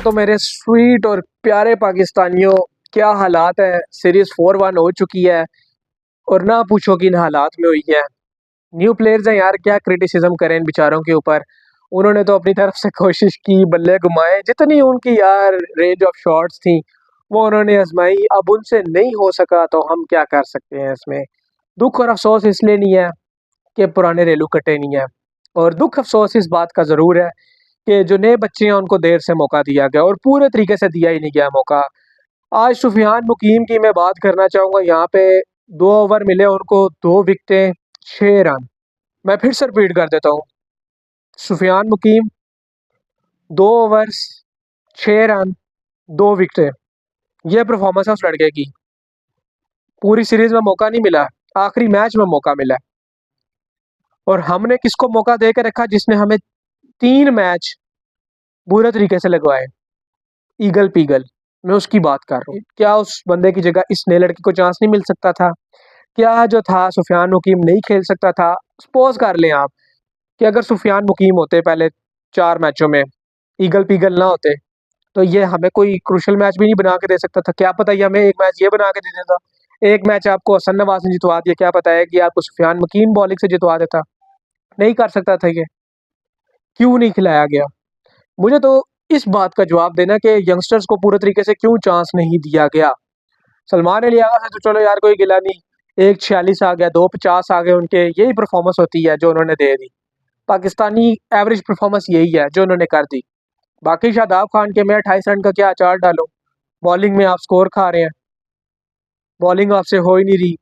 तो मेरे स्वीट और प्यारे पाकिस्तानियों, क्या हालात है। सीरीज 4-1 हो चुकी है और ना पूछो कि इन हालात में हुई है। न्यू प्लेयर्स हैं यार, क्या क्रिटिसिज्म करें इन बेचारों के ऊपर। उन्होंने तो अपनी तरफ से कोशिश की, बल्ले घुमाए, जितनी उनकी यार रेंज ऑफ शॉट्स थी वो उन्होंने आजमाई। अब उनसे नहीं हो सका तो हम क्या कर सकते हैं इसमें। दुख और अफसोस इसलिए नहीं है कि पुराने रेलू कटे नहीं है, और दुख अफसोस इस बात का ज़रूर है कि जो नए बच्चे हैं उनको देर से मौका दिया गया और पूरे तरीके से दिया ही नहीं गया मौका। आज सुफियान मुकीम की मैं बात करना चाहूँगा। यहाँ पे 2 ओवर मिले उनको, 2 विकेटें, 6 रन। मैं फिर से रिपीट कर देता हूँ, सुफियान मुकीम 2 ओवर्स, 6 रन, 2 विकेटें। ये परफॉर्मेंस है उस लड़के की। पूरी सीरीज में मौका नहीं मिला, आखिरी मैच में मौका मिला। और हमने किसको मौका दे के रखा, जिसने हमें 3 मैच बुरे तरीके से लगवाए। ईगल पीगल, मैं उसकी बात कर रहा हूँ। क्या उस बंदे की जगह इस नए लड़के को चांस नहीं मिल सकता था? क्या जो था सुफियान मुकीम नहीं खेल सकता था? सपोज कर लें आप कि अगर सुफियान मुकीम होते पहले 4 मैचों में, ईगल पीगल ना होते, तो ये हमें कोई क्रूशल मैच भी नहीं बना के दे सकता था। क्या पता ये हमें एक मैच ये बना के दे देता, एक मैच आपको हसन नवाज ने जितवा दिया, क्या पता है कि आपको सुफियान मुकीम बॉलिंग से जितवा देता। नहीं कर सकता था ये, क्यों नहीं खिलाया गया? मुझे तो इस बात का जवाब देना कि यंगस्टर्स को पूरे तरीके से क्यों चांस नहीं दिया गया। सलमान अली आगा से तो चलो यार कोई गिला नहीं, 146 आ गया, 250 आ गए उनके, यही परफॉर्मेंस होती है जो उन्होंने दे दी। पाकिस्तानी एवरेज परफॉर्मेंस यही है जो उन्होंने कर दी। बाकी शादाब खान के मैं 28 रन का क्या चार्ट डालो, बॉलिंग में आप स्कोर खा रहे हैं, बॉलिंग आपसे हो ही नहीं रही।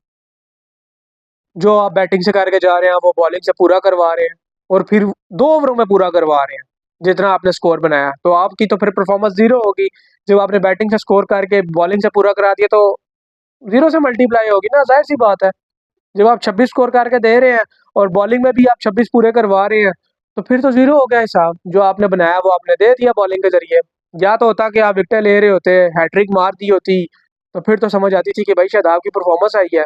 जो आप बैटिंग से करके जा रहे हैं वो बॉलिंग से पूरा करवा रहे हैं, और फिर 2 ओवरों में पूरा करवा रहे हैं जितना आपने स्कोर बनाया। तो आपकी तो फिर परफॉर्मेंस जीरो होगी। जब आपने बैटिंग से स्कोर करके बॉलिंग से पूरा करा दिया तो जीरो से मल्टीप्लाई होगी ना, जाहिर सी बात है। जब आप 26 स्कोर करके दे रहे हैं और बॉलिंग में भी आप 26 पूरे करवा रहे हैं, तो फिर तो जीरो हो गया हिसाब। जो आपने बनाया वो आपने दे दिया बॉलिंग के जरिए। या तो होता कि आप विकेट ले रहे होते, हैट्रिक मार दी होती, तो फिर तो समझ आती थी कि भाई शादाब की परफॉर्मेंस आई है।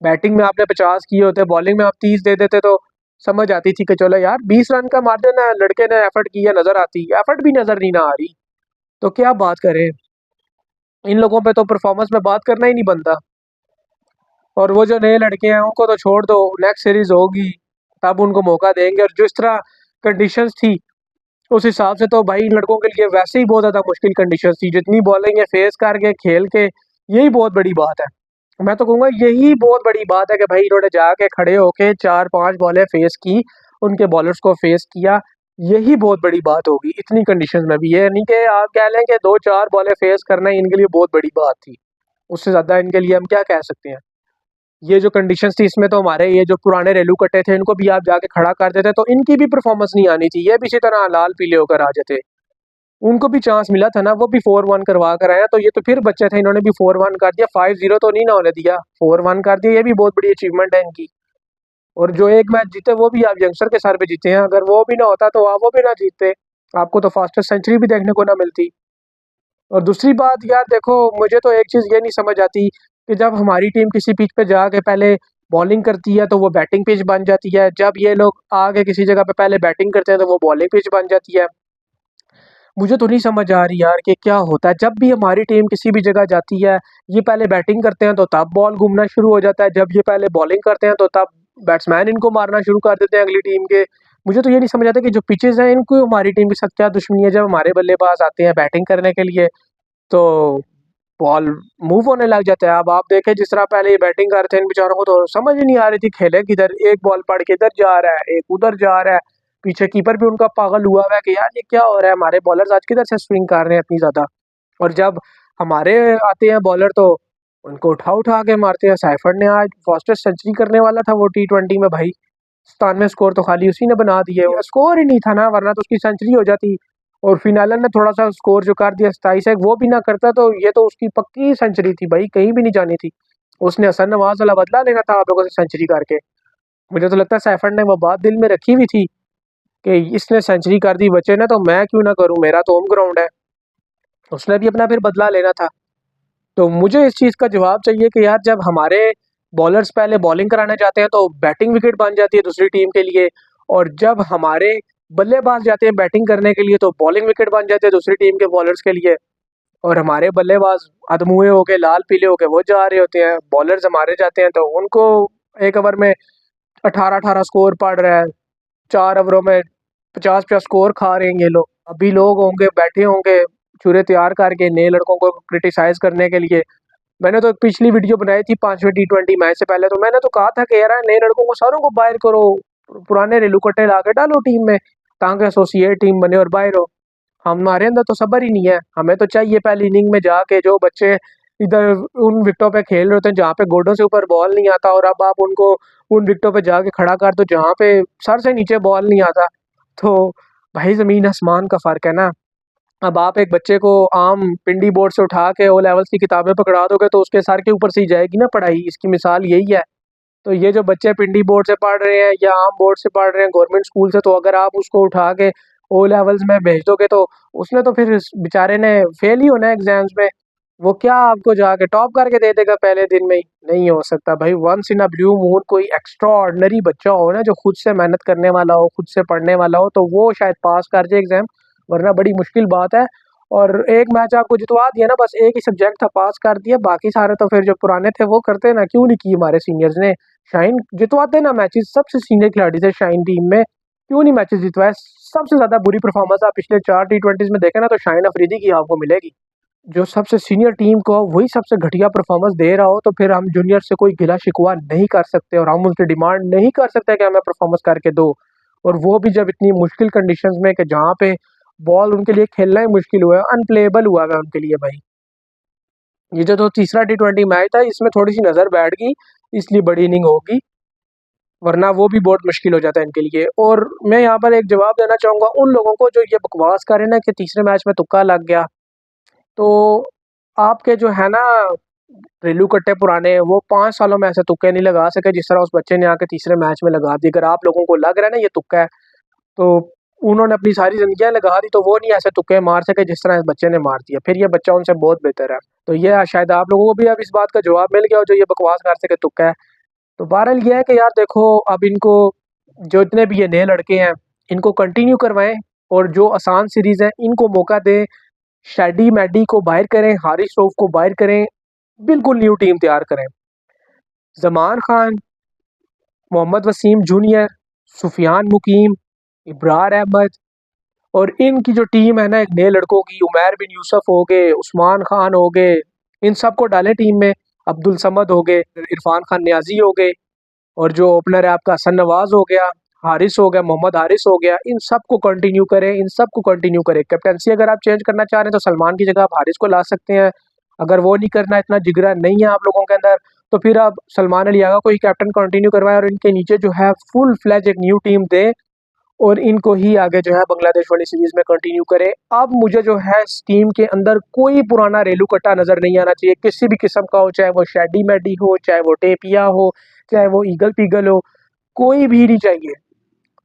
बैटिंग में आपने 50 किए होते, बॉलिंग में आप 30 दे देते, तो समझ आती थी कि चलो यार 20 रन का मार्जिन है, लड़के ने एफर्ट किया, नजर आती। एफर्ट भी नजर नहीं ना आ रही, तो क्या बात करें। इन लोगों पे तो परफॉर्मेंस में बात करना ही नहीं बनता। और वो जो नए लड़के हैं उनको तो छोड़ दो, नेक्स्ट सीरीज होगी तब उनको मौका देंगे। और जिस तरह कंडीशंस थी उस हिसाब से तो भाई लड़कों के लिए वैसे ही बहुत ज़्यादा मुश्किल कंडीशंस थी। जितनी बॉलिंग है फेस करके खेल के, यही बहुत बड़ी बात है। मैं तो कहूँगा यही बहुत बड़ी बात है कि भाई इन्होंने जाके खड़े होके 4-5 बॉलें फेस की, उनके बॉलर्स को फेस किया। यही बहुत बड़ी बात होगी इतनी कंडीशंस में भी। ये नहीं कि आप कह लें कि 2-4 बॉलें फेस करना ही इनके लिए बहुत बड़ी बात थी। उससे ज़्यादा इनके लिए हम क्या कह सकते हैं। ये जो कंडीशंस थी इसमें तो हमारे ये जो पुराने रेलू कट्टे थे इनको भी आप जाके खड़ा कर देते तो इनकी भी परफॉर्मेंस नहीं आनी थी, ये भी इसी तरह लाल पीले होकर आ जाते। उनको भी चांस मिला था ना, वो भी 4-1 करवा कर आए। तो ये तो फिर बच्चे थे, इन्होंने भी 4-1 कर दिया। 5-0 तो नहीं ना होने दिया, 4-1 कर दिया। ये भी बहुत बड़ी अचीवमेंट है इनकी। और जो एक मैच जीते वो भी आप यंगस्टर के सर पे जीते हैं। अगर वो भी ना होता तो आप वो भी ना जीतते, आपको तो फास्टेस्ट सेंचुरी भी देखने को ना मिलती। और दूसरी बात यार देखो, मुझे तो एक चीज़ ये नहीं समझ आती कि जब हमारी टीम किसी पिच पे जाके पहले बॉलिंग करती है तो वो बैटिंग पिच बन जाती है, जब ये लोग आगे किसी जगह पे पहले बैटिंग करते हैं तो वो बॉलिंग पिच बन जाती है। मुझे तो नहीं समझ आ रही यार कि क्या होता है। जब भी हमारी टीम किसी भी जगह जाती है, ये पहले बैटिंग करते हैं तो तब बॉल घूमना शुरू हो जाता है, जब ये पहले बॉलिंग करते हैं तो तब बैट्समैन इनको मारना शुरू कर देते हैं अगली टीम के। मुझे तो ये नहीं समझ आता कि जो पिचेज़ हैं इनको हमारी टीम के साथ क्या दुश्मनी है। जब हमारे बल्लेबाज आते हैं बैटिंग करने के लिए तो बॉल मूव होने लग जाता है। अब आप देखें जिस तरह पहले ये बैटिंग करते हैं, इन बेचारों को तो समझ ही नहीं आ रही थी खेले किधर। एक बॉल पड़ के इधर जा रहा है, एक उधर जा रहा है, पीछे कीपर भी उनका पागल हुआ हुआ है कि यार ये क्या हो रहा है, हमारे बॉलर्स आज किधर से स्विंग कर रहे हैं इतनी ज़्यादा। और जब हमारे आते हैं बॉलर तो उनको उठा उठा के मारते हैं। सैफर्ड ने आज फास्टेस्ट सेंचुरी करने वाला था वो T20 में भाई, 97 स्कोर तो खाली उसी ने बना दिए। स्कोर ही नहीं था ना, वरना तो उसकी सेंचुरी हो जाती। और फिनालन ने थोड़ा सा स्कोर जो कर दिया 27 है, वो भी ना करता तो ये तो उसकी पक्की सेंचुरी थी भाई, कहीं भी नहीं जानी थी। उसने हसन नवाज वाला बदला लेना था आप लोगों से सेंचुरी करके। मुझे तो लगता है सैफर्ड ने वो बात दिल में रखी हुई थी कि इसने सेंचुरी कर दी बच्चे ने, तो मैं क्यों ना करूं, मेरा तो होम ग्राउंड है। उसने भी अपना फिर बदला लेना था। तो मुझे इस चीज़ का जवाब चाहिए कि यार जब हमारे बॉलर्स पहले बॉलिंग कराने जाते हैं तो बैटिंग विकेट बन जाती है दूसरी टीम के लिए, और जब हमारे बल्लेबाज जाते हैं बैटिंग करने के लिए तो बॉलिंग विकेट बन जाते हैं दूसरी टीम के बॉलर्स के लिए। और हमारे बल्लेबाज अधमुए होके लाल पीले होके वो जा रहे होते हैं, बॉलर्स हमारे जाते हैं तो उनको एक ओवर में 18-18 स्कोर पड़ रहा है, 4 ओवरों में 50-50 स्कोर खा रहे हैं ये लोग। अभी लोग होंगे बैठे होंगे चूरे तैयार करके नए लड़कों को क्रिटिसाइज करने के लिए। मैंने तो एक पिछली वीडियो बनाई थी 5वें T20 मैच से पहले, तो मैंने तो कहा था कि यार नए लड़कों को सारों को बाहर करो, पुराने रेलू कट्टे ला के डालो टीम में ताकि एसोसिएट टीम बने और बाहर हो। हमारे अंदर तो सब्र ही नहीं है, हमें तो चाहिए पहली इनिंग में जाके जो बच्चे इधर उन विकेटों पे खेल रहे होते हैं जहाँ पे गोडों से ऊपर बॉल नहीं आता, और अब आप उनको उन विकेटों पे जाके खड़ा कर दो जहाँ पे सर से नीचे बॉल नहीं आता। तो भाई ज़मीन आसमान का फ़र्क है ना। अब आप एक बच्चे को आम पिंडी बोर्ड से उठा के ओ लेवल्स की किताबें पकड़ा दोगे तो उसके सर के ऊपर से ही जाएगी ना पढ़ाई, इसकी मिसाल यही है। तो ये जो बच्चे पिंडी बोर्ड से पढ़ रहे हैं या आम बोर्ड से पढ़ रहे हैं गवर्नमेंट स्कूल से, तो अगर आप उसको उठा के ओ लेवल्स में भेज दोगे तो उसने तो फिर बेचारे ने फेल ही होना है एग्जाम्स में। वो क्या आपको जाके टॉप करके दे देगा पहले दिन में ही? नहीं हो सकता भाई। Once in a blue moon कोई एक्स्ट्रा ऑर्डिनरी बच्चा हो ना जो खुद से मेहनत करने वाला हो, खुद से पढ़ने वाला हो, तो वो शायद पास कर जाए एग्जाम, वरना बड़ी मुश्किल बात है। और एक मैच आपको जितवा दिया ना, बस एक ही सब्जेक्ट था पास कर दिया, बाकी सारे तो फिर जो पुराने थे वो करते ना, क्यों नहीं की हमारे सीनियर्स ने। शाइन जितवाते ना मैचेस, सबसे सीनियर खिलाड़ी थे शाइन टीम में, क्यों नहीं मैचेस जितवाए। सबसे ज्यादा बुरी परफॉर्मेंस आप पिछले 4 T20s में देखे ना तो शाइन अफरीदी की आपको मिलेगी। जो सबसे सीनियर टीम को वही सबसे घटिया परफॉर्मेंस दे रहा हो तो फिर हम जूनियर से कोई गिला शिकवा नहीं कर सकते और हम उनसे डिमांड नहीं कर सकते कि हमें परफॉर्मेंस करके दो। और वो भी जब इतनी मुश्किल कंडीशंस में कि जहाँ पे बॉल उनके लिए खेलना ही मुश्किल हुआ है, अनप्लेएबल हुआ है उनके लिए भाई। ये जो तो तीसरा T20 मैच था इसमें थोड़ी सी नज़र बैठ गई, इसलिए बड़ी इनिंग होगी, वरना वो भी बहुत मुश्किल हो जाता है इनके लिए। और मैं यहाँ पर एक जवाब देना चाहूँगा उन लोगों को जो ये बकवास करें ना कि तीसरे मैच में तुक्का लग गया। तो आपके जो है ना रेलू कट्टे पुराने, वो 5 सालों में ऐसे तुक्के नहीं लगा सके जिस तरह उस बच्चे ने आके तीसरे मैच में लगा दी। अगर आप लोगों को लग रहा है ना ये तुक्का है, तो उन्होंने अपनी सारी जिंदगियां लगा दी तो वो नहीं ऐसे तुक्के मार सके जिस तरह इस बच्चे ने मार दिया। फिर ये बच्चा उनसे बहुत बेहतर है। तो ये शायद आप लोगों को भी अब इस बात का जवाब मिल गया हो जो ये बकवास कर सके तुक्का है। तो बहरहाल ये है कि यार देखो, अब इनको जो इतने भी ये नए लड़के हैं इनको कंटिन्यू करवाएं, और जो आसान सीरीज है इनको मौका दें। शैडी मैडी को बाहर करें, हारिस रऊफ को बाहर करें, बिल्कुल न्यू टीम तैयार करें। जमान खान, मोहम्मद वसीम जूनियर, सुफियान मुकीम, इब्रार अहमद, और इनकी जो टीम है ना एक नए लड़कों की, उमैर बिन यूसुफ हो गए, उस्मान खान हो गए, इन सबको डालें टीम में। अब्दुल समद हो गए, इरफान खान न्याजी हो गए, और जो ओपनर है आपका हसन नवाज हो गया, हारिस हो गया, मोहम्मद हारिस हो गया, इन सबको कंटिन्यू करें, इन सबको कंटिन्यू करें। कैप्टनसी अगर आप चेंज करना चाह रहे हैं तो सलमान की जगह आप हारिस को ला सकते हैं। अगर वो नहीं करना, इतना जिगरा नहीं है आप लोगों के अंदर, तो फिर आप सलमान अली आगा को ही कैप्टन कंटिन्यू करवाएं और इनके नीचे जो है फुल फ्लैज एक न्यू टीम दें, और इनको ही आगे जो है बांग्लादेश वाली सीरीज में कंटिन्यू करें। अब मुझे जो है इस टीम के अंदर कोई पुराना रेलू कट्टा नजर नहीं आना चाहिए, किसी भी किस्म का हो, चाहे वो शैडी मैडी हो, चाहे वो टेपिया हो, चाहे वो ईगल पीगल हो, कोई भी नहीं चाहिए।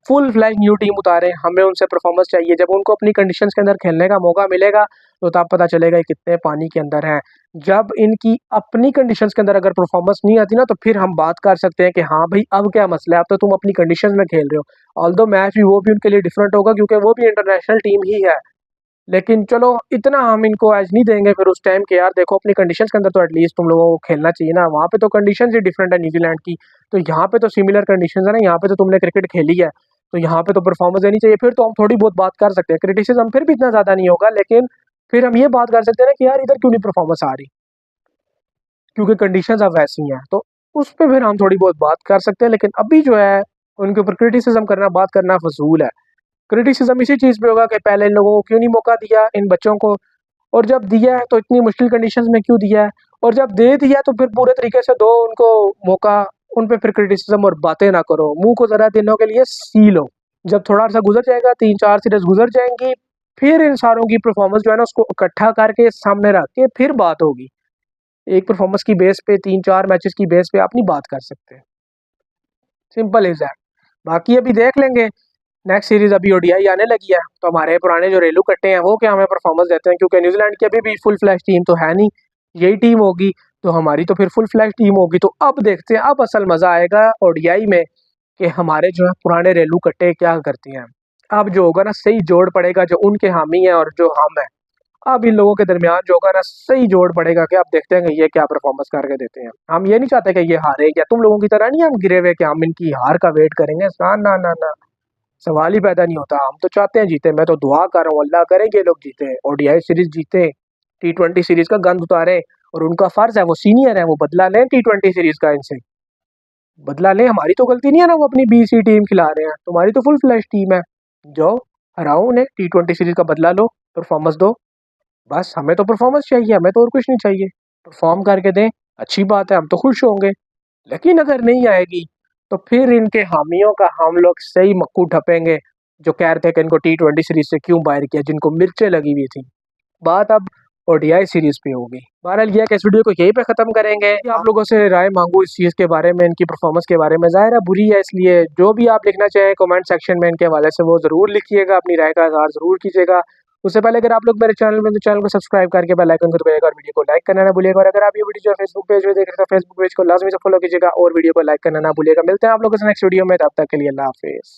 फुल फ्लैश न्यू टीम उतारे, हमें उनसे परफॉर्मेंस चाहिए। जब उनको अपनी कंडीशंस के अंदर खेलने का मौका मिलेगा तो तब पता चलेगा ये कितने पानी के अंदर हैं। जब इनकी अपनी कंडीशंस के अंदर अगर परफॉर्मेंस नहीं आती ना तो फिर हम बात कर सकते हैं कि हाँ भाई अब क्या मसला है, अब तो तुम अपनी कंडीशंस में खेल रहे हो। ऑल्दो मैच भी वो भी उनके लिए डिफरेंट होगा क्योंकि वो भी इंटरनेशनल टीम ही है, लेकिन चलो इतना हम इनको एज नहीं देंगे फिर उस टाइम के। यार देखो अपनी कंडीशंस के अंदर तो एटलीस्ट तुम लोगों को खेलना चाहिए ना, वहाँ पे तो कंडीशंस ही डिफरेंट है न्यूजीलैंड की, तो यहाँ पे तो सिमिलर कंडीशंस है ना, यहाँ पे तो तुमने क्रिकेट खेली है तो यहाँ पे तो परफॉर्मेंस देनी चाहिए। फिर तो हम थोड़ी बहुत बात कर सकते हैं, क्रिटिसिज्म फिर भी इतना ज़्यादा नहीं होगा, लेकिन फिर हम ये बात कर सकते हैं ना कि यार इधर क्यों नहीं परफॉर्मेंस आ रही, क्योंकि कंडीशंस अब वैसी हैं। तो उस पर फिर हम थोड़ी बहुत बात कर सकते हैं, लेकिन अभी जो है उनके ऊपर क्रिटिसिज्म करना, बात करना फजूल है। क्रिटिसिज्म इसी चीज़ पे होगा कि पहले इन लोगों को क्यों नहीं मौका दिया इन बच्चों को, और जब दिया है तो इतनी मुश्किल कंडीशंस में क्यों दिया है, और जब दे दिया तो फिर पूरे तरीके से दो उनको मौका। उन पे फिर क्रिटिसिज्म और बातें ना करो, मुंह को ज़रा दिनों के लिए सी लो। जब थोड़ा सा गुजर जाएगा, 3-4 सीरीज गुजर जाएंगी, फिर इन सारों की परफॉर्मेंस जो है ना उसको इकट्ठा करके सामने रख के फिर बात होगी। एक परफॉर्मेंस की बेस पे, 3-4 मैचेस की बेस पे अपनी बात कर सकते हैं। Simple is that. बाकी अभी देख लेंगे, नेक्स्ट सीरीज अभी ओडीआई आने लगी है तो हमारे पुराने जो रेलू कट्टे हैं वो क्या हमें परफॉर्मेंस देते हैं, क्योंकि न्यूजीलैंड की अभी भी फुल फ्लैश टीम तो है नहीं, यही टीम होगी तो हमारी तो फिर फुल फ्लैश टीम होगी। तो अब देखते हैं, अब असल मजा आएगा ओडीआई में कि हमारे जो है पुराने रेलू कट्टे क्या करते हैं। अब जो होगा ना सही जोड़ पड़ेगा, जो उनके हामी हैं और जो हम हैं, अब इन लोगों के दरमियान जो होगा ना सही जोड़ पड़ेगा कि अब देखते हैं कि ये क्या परफॉर्मेंस करके देते हैं। हम ये नहीं चाहते कि ये हारे, या तुम लोगों की तरह नहीं हम गिरे हुए कि हम इनकी हार का वेट करेंगे। ना ना ना ना, सवाल ही पैदा नहीं होता। हम तो चाहते हैं जीते, मैं तो दुआ कर रहा हूँ अल्लाह करे कि ये लोग जीते, ओडीआई सीरीज जीते, T20 सीरीज का गंद उतारे। और उनका फर्ज है, वो सीनियर है, वो बदला लें T20 सीरीज का, इनसे बदला लें। हमारी तो गलती नहीं है ना, वो अपनी BC टीम खिला रहे हैं, तुम्हारी तो फुल फ्लैश टीम है। जाओ हराओ उन्हें, T20 सीरीज का बदला लो, परफॉर्मेंस दो। बस हमें तो परफॉर्मेंस चाहिए, हमें तो और कुछ नहीं चाहिए। परफॉर्म करके दें, अच्छी बात है, हम तो खुश होंगे। लेकिन अगर नहीं आएगी तो फिर इनके हामियों का हम लोग सही मक्कू ठपेंगे, जो कह रहे थे कि इनको T20 सीरीज से क्यों बाहर किया, जिनको मिर्चें लगी हुई थी। बात अब ओडीआई सीरीज पे होगी। बहरहाल यह कि इस वीडियो को यहीं पे खत्म करेंगे। आप लोगों से राय मांगू इस चीज़ के बारे में, इनकी परफॉर्मेंस के बारे में। ज़ाहिर है बुरी है, इसलिए जो भी आप लिखना चाहें कमेंट सेक्शन में इनके हवाले से वो ज़रूर लिखिएगा, अपनी राय का इज़हार ज़रूर कीजिएगा। उससे पहले अगर आप लोग मेरे चैनल में, तो चैनल को सब्सक्राइब करके बेल आइकन को दबाइएगा और वीडियो को लाइक करना ना भूलिएगा। और अगर आप ये वीडियो जो फेसबुक पेज में देख रहे हैं, तो फेसबुक पेज को लाजमी से फॉलो कीजिएगा और वीडियो को लाइक करना ना भूलिएगा। मिलते हैं आप लोगों से नेक्स्ट वीडियो में, तब तक के लिए अल्लाह हाफिज़।